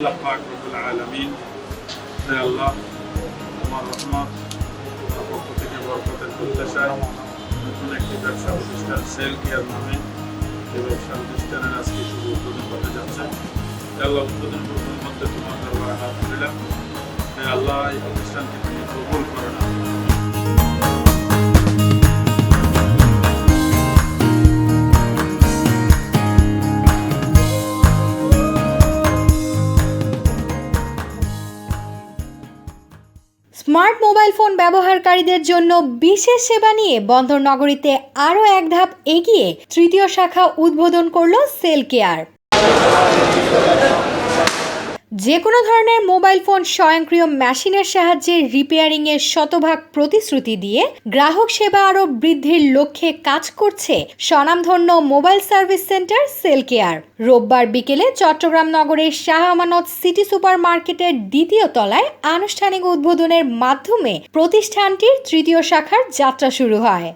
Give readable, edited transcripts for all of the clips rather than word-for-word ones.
পাক রব্বুল আলামিন, হে আল্লাহ, তোমার রহমত, তোমার পক্ষ থেকে বরকতের প্রত্যাশায় নতুন একটি ব্যবসা প্রতিষ্ঠান সেল কেয়ার নামে এই ব্যবসা প্রতিষ্ঠানের আজকে শুভ উদ্বোধন হতে যাচ্ছে। হে আল্লাহ, উদ্বোধন গ্রহণের মধ্যে তোমার দরবারে হাত তুলিলাম। হে আল্লাহ, এই প্রতিষ্ঠানকে তুমি কবুল করে নাও। স্মার্ট মোবাইল ফোন ব্যবহারকারীদের জন্য বিশেষ সেবা নিয়ে বন্দর নগরীতে আরও এক ধাপ এগিয়ে তৃতীয় শাখা উদ্বোধন করল সেল কেয়ার। যে কোনো ধরনের মোবাইল ফোন স্বয়ংক্রিয় মেশিনের সাহায্যে রিপেয়ারিংয়ের শতভাগ প্রতিশ্রুতি দিয়ে গ্রাহক সেবা আরও বৃদ্ধির লক্ষ্যে কাজ করছে স্বনামধন্য mobile service centre cell care. রোববার বিকেলে চট্টগ্রাম নগরের শাহ আমানত সিটি সুপার মার্কেটের দ্বিতীয় তলায় আনুষ্ঠানিক উদ্বোধনের মাধ্যমে প্রতিষ্ঠানটির তৃতীয় শাখার যাত্রা শুরু হয়।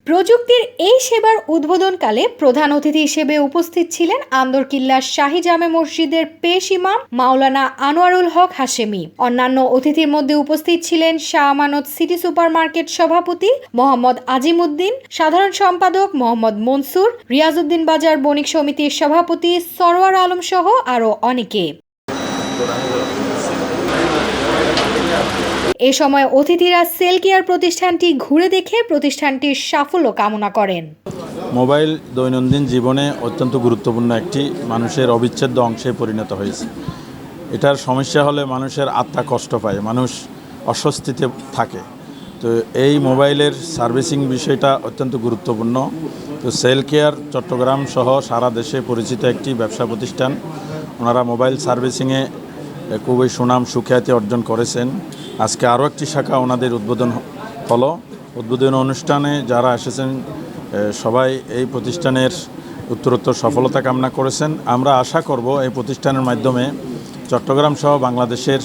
প্রযুক্তির এই সেবার উদ্বোধনকালে প্রধান অতিথি হিসেবে উপস্থিত ছিলেন আন্দরকিল্লার শাহী জামে মসজিদের পেশ ইমাম মাওলানা আনোয়ারুল হক হাশেমি। অন্যান্য অতিথির মধ্যে উপস্থিত ছিলেন Shah Amanat city super market সভাপতি মোহাম্মদ আজিমউদ্দিন, সাধারণ সম্পাদক মোহাম্মদ মনসুর, রিয়াজউদ্দিন বাজার বণিক সমিতির সভাপতি সরওয়ার আলম সহ আরও অনেকে। এ সময় অতিথিরা সেল কেয়ার প্রতিষ্ঠানটি ঘুরে দেখে প্রতিষ্ঠানটির সাফল্য কামনা করেন। মোবাইল দৈনন্দিন জীবনে অত্যন্ত গুরুত্বপূর্ণ একটি মানুষের অবিচ্ছেদ্য অংশে পরিণত হয়েছে। এটার সমস্যা হলে মানুষের আত্মা কষ্ট পায়, মানুষ অস্বস্তিতে থাকে। তো এই মোবাইলের সার্ভিসিং বিষয়টা অত্যন্ত গুরুত্বপূর্ণ। তো সেল কেয়ার চট্টগ্রাম সহ সারা দেশে পরিচিত একটি ব্যবসা প্রতিষ্ঠান। ওনারা মোবাইল সার্ভিসিংয়ে খুবই সুনাম সুখ্যাতি অর্জন করেছেন। আজকে আরও একটি শাখা ওনাদের উদ্বোধন হলো। উদ্বোধন অনুষ্ঠানে যারা এসেছেন সবাই এই প্রতিষ্ঠানের উত্তরোত্তর সফলতা কামনা করেছেন। আমরা আশা করব এই প্রতিষ্ঠানের মাধ্যমে চট্টগ্রাম সহ বাংলাদেশের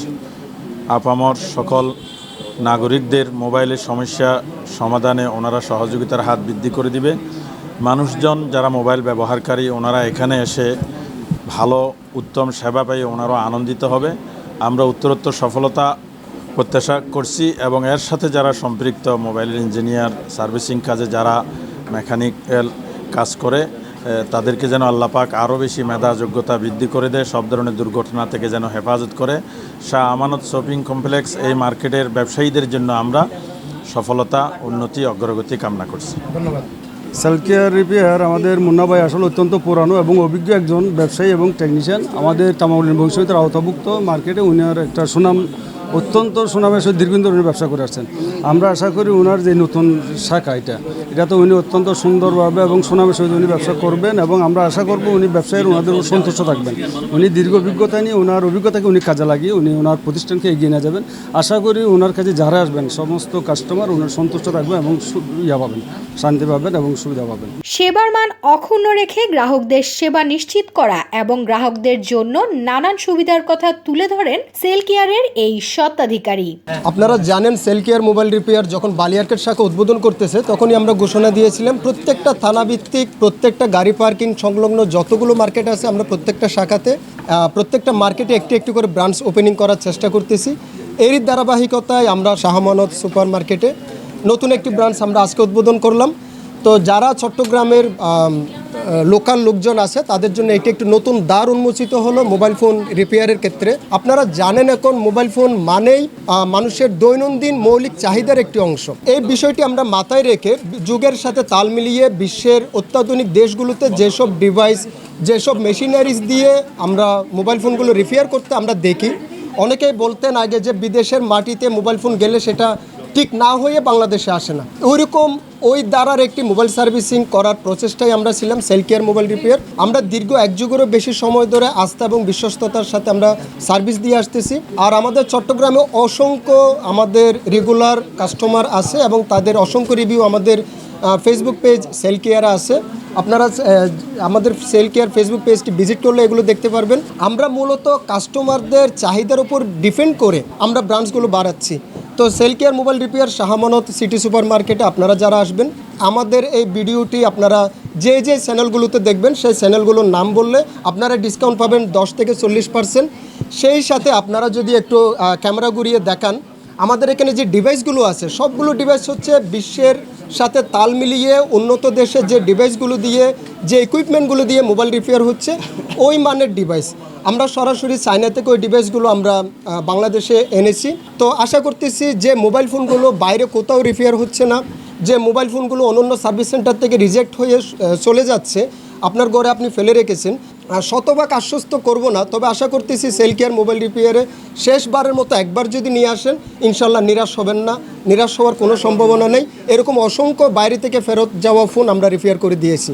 আপামর সকল নাগরিকদের মোবাইলের সমস্যা সমাধানে ওনারা সহযোগিতার হাত বৃদ্ধি করে দিবে। মানুষজন যারা মোবাইল ব্যবহারকারী ওনারা এখানে এসে ভালো উত্তম সেবা পেয়ে ওনারাও আনন্দিত হবে। আমরা উত্তরোত্তর সফলতা প্রত্যাশা করছি এবং এর সাথে যারা সম্পৃক্ত মোবাইলের ইঞ্জিনিয়ার, সার্ভিসিং কাজে যারা মেকানিক্যাল কাজ করে তাদেরকে যেন আল্লাহ পাক আরও বেশি মেধা যোগ্যতা বৃদ্ধি করে দেয়, সব ধরনের দুর্ঘটনা থেকে যেন হেফাজত করে। শাহ আমানত শপিং কমপ্লেক্স এই মার্কেটের ব্যবসায়ীদের জন্য আমরা সফলতা, উন্নতি, অগ্রগতি কামনা করছি। ধন্যবাদ। সেল কেয়ার রিপেয়ার আমাদের মুন্না ভাই আসলে অত্যন্ত পুরানো এবং অভিজ্ঞ একজন ব্যবসায়ী এবং টেকনিশিয়ান। আমাদের তামাউল ভবিষ্যতের আওতাভুক্ত মার্কেটে উনার একটা সুনাম, অত্যন্ত সুনামের সাথে দীর্ঘদিন ধরে ব্যবসা করে আসছেন। আমরা আশা করি ওনার যে নতুন শাখা এটাতে উনি অত্যন্ত সুন্দরভাবে এবং সুনামের সহিত উনি ব্যবসা করবেন এবং আমরা আশা করব উনি ব্যবসায়ের ওনাদের সন্তুষ্ট থাকবেন। উনি দীর্ঘ অভিজ্ঞতা নিয়ে ওনার অভিজ্ঞতাকে উনি কাজে লাগিয়ে উনি ওনার প্রতিষ্ঠানকে এগিয়ে নিয়ে যাবেন। আশা করি ওনার কাছে যারা আসবেন সমস্ত কাস্টমার ওনার সন্তুষ্ট থাকবেন এবং পাবেন, শান্তি পাবেন এবং সুবিধা পাবেন। সেবার মান অক্ষুণ্ণ রেখে গ্রাহকদের সেবা নিশ্চিত করা এবং গ্রাহকদের জন্য নানান সুবিধার কথা তুলে ধরেন সেল কেয়ারের এই স্বত্বাধিকারী। আপনারা জানেন সেল কেয়ার মোবাইল রিপেয়ার যখন বালিয়ারকেট শাখা উদ্বোধন করতেছে তখনই আমরা ঘোষণা দিয়েছিলাম প্রত্যেকটা থানাভিত্তিক, প্রত্যেকটা গাড়ি পার্কিং সংলগ্ন যতগুলো মার্কেট আছে আমরা প্রত্যেকটা শাখাতে প্রত্যেকটা মার্কেটে একটি একটি করে ব্রাঞ্চ ওপেনিং করার চেষ্টা করতেছি। এরই ধারাবাহিকতায় আমরা শাহ আমানত সুপার মার্কেটে নতুন একটি ব্রাঞ্চ আমরা আজকে উদ্বোধন করলাম। তো যারা চট্টগ্রামের লোকাল লোকজন আছে তাদের জন্য এটি একটি নতুন দ্বার উন্মোচিত হলো মোবাইল ফোন রিপেয়ারের ক্ষেত্রে। আপনারা জানেন এখন মোবাইল ফোন মানেই মানুষের দৈনন্দিন মৌলিক চাহিদার একটি অংশ। এই বিষয়টি আমরা মাথায় রেখে যুগের সাথে তাল মিলিয়ে বিশ্বের অত্যাধুনিক দেশগুলোতে যেসব ডিভাইস, যেসব মেশিনারিজ দিয়ে আমরা মোবাইল ফোনগুলো রিপেয়ার করতে আমরা দেখি, অনেকেই বলতেন আগে যে বিদেশের মাটিতে মোবাইল ফোন গেলে সেটা ঠিক না হয়ে বাংলাদেশে আসে না। ওইরকম ওই দ্বারার একটি মোবাইল সার্ভিসিং করার প্রচেষ্টায় আমরা ছিলাম সেল কেয়ার মোবাইল রিপেয়ার। আমরা দীর্ঘ এক যুগেরও বেশি সময় ধরে আস্থা এবং বিশ্বস্ততার সাথে আমরা সার্ভিস দিয়ে আসতেছি। আর আমাদের চট্টগ্রামে অসংখ্য আমাদের রেগুলার কাস্টমার আছে এবং তাদের অসংখ্য রিভিউ আমাদের ফেসবুক পেজ সেল কেয়ারে আছে। আপনারা আমাদের সেল কেয়ার ফেসবুক পেজটি ভিজিট করলে এগুলো দেখতে পারবেন। আমরা মূলত কাস্টমারদের চাহিদার উপর ডিপেন্ড করে আমরা ব্রাঞ্চগুলো বাড়াচ্ছি। তো cell care mobile repair Shah Amanat city super মার্কেটে আপনারা যারা আসবেন আমাদের এই ভিডিওটি আপনারা যে যে চ্যানেলগুলোতে দেখবেন সেই চ্যানেলগুলোর নাম বললে আপনারা ডিসকাউন্ট পাবেন 10 থেকে 40%। সেই সাথে আপনারা যদি একটু ক্যামেরা ঘুরিয়ে দেখান, আমাদের এখানে যে ডিভাইসগুলো আছে সবগুলো ডিভাইস হচ্ছে বিশ্বের সাথে তাল মিলিয়ে উন্নত দেশে যে ডিভাইসগুলো দিয়ে, যে ইকুইপমেন্টগুলো দিয়ে মোবাইল রিপেয়ার হচ্ছে ওই মানের ডিভাইস। আমরা সরাসরি চায়না থেকে ওই ডিভাইসগুলো আমরা বাংলাদেশে এনেছি। তো আশা করতেছি যে মোবাইল ফোনগুলো বাইরে কোথাও রিপেয়ার হচ্ছে না, যে মোবাইল ফোনগুলো অন্যান্য সার্ভিস সেন্টার থেকে রিজেক্ট হয়ে চলে যাচ্ছে, আপনার ঘরে আপনি ফেলে রেখেছেন, শতভাগ আশ্বস্ত করব না, তবে আশা করতেছি সেলকেয়ার মোবাইল রিপেয়ারে শেষবারের মতো একবার যদি নিয়ে আসেন ইনশাল্লাহ নিরাশ হবেন না, নিরাশ হওয়ার কোনো সম্ভাবনা নেই। এরকম অসংখ্য বাইরে থেকে ফেরত যাওয়া ফোন আমরা রিপেয়ার করে দিয়েছি।